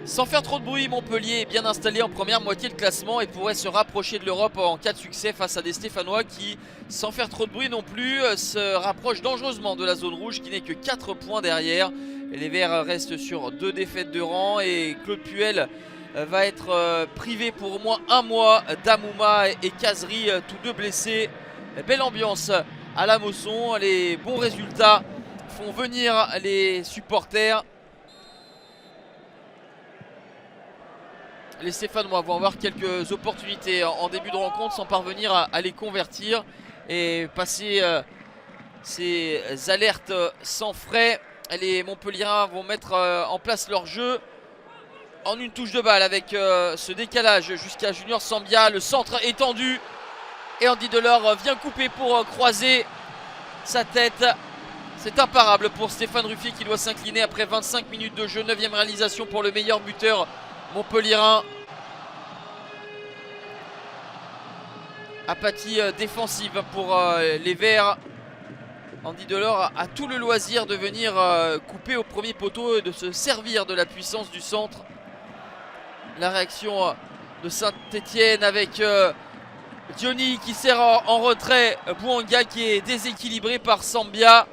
Sans faire trop de bruit, Montpellier est bien installé en première moitié de classement et pourrait se rapprocher de l'Europe en cas de succès face à des Stéphanois qui, sans faire trop de bruit non plus, se rapprochent dangereusement de la zone rouge qui n'est que 4 points derrière. Et les Verts restent sur 2 défaites de rang et Claude Puel va être privé pour au moins un mois d'Amouma et Kazri, tous deux blessés. Belle ambiance à la Mosson, les bons résultats font venir les supporters. Les Stéphanois vont avoir quelques opportunités en début de rencontre sans parvenir à les convertir et passer ces alertes sans frais. Les Montpelliérains vont mettre en place leur jeu en une touche de balle avec ce décalage jusqu'à Junior Sambia. Le centre étendu et Andy Delors vient couper pour croiser sa tête. C'est imparable pour Stéphane Ruffier qui doit s'incliner après 25 minutes de jeu. 9e réalisation pour le meilleur buteur montpelliérain. Apathie défensive pour les Verts. Andy Delors a tout le loisir de venir couper au premier poteau et de se servir de la puissance du centre. La réaction de Saint-Etienne avec Diony qui sert en retrait. Bouanga qui est déséquilibré par Sambia.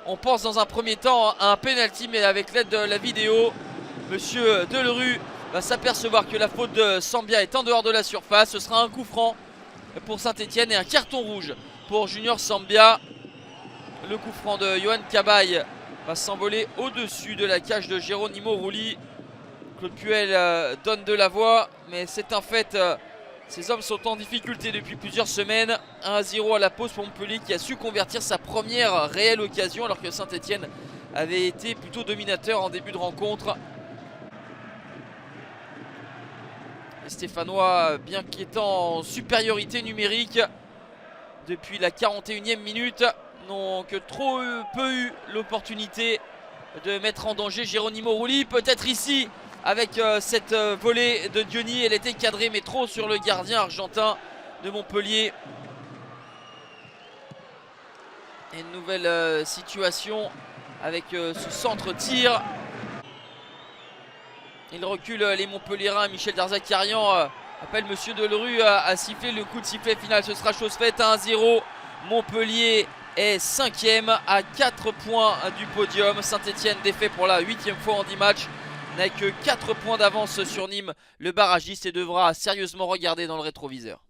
On pense dans un premier temps à un penalty, mais avec l'aide de la vidéo, monsieur Delerue va s'apercevoir que la faute de Sambia est en dehors de la surface. Ce sera un coup franc pour Saint-Etienne et un carton rouge pour Junior Sambia. Le coup franc de Johan Cabaye va s'envoler au-dessus de la cage de Geronimo Rulli. Claude Puel donne de la voix, mais c'est un fait. Ces hommes sont en difficulté depuis plusieurs semaines. 1-0 à la pause pour Montpellier qui a su convertir sa première réelle occasion alors que Saint-Etienne avait été plutôt dominateur en début de rencontre. Les Stéphanois bien qu'étant en supériorité numérique depuis la 41e minute n'ont que trop peu eu l'opportunité de mettre en danger Geronimo Rulli. Peut-être ici avec cette volée de Diony, elle était cadrée mais trop sur le gardien argentin de Montpellier. Et une nouvelle situation avec ce centre-tir. Il recule les Montpelliérains. Michel Darzacarian appelle monsieur Delerue à siffler le coup de sifflet final. Ce sera chose faite à 1-0. Montpellier est 5e à 4 points du podium. Saint-Etienne défait pour la 8e fois en 10 matchs. N'a que 4 points d'avance sur Nîmes, le barragiste, et devra sérieusement regarder dans le rétroviseur.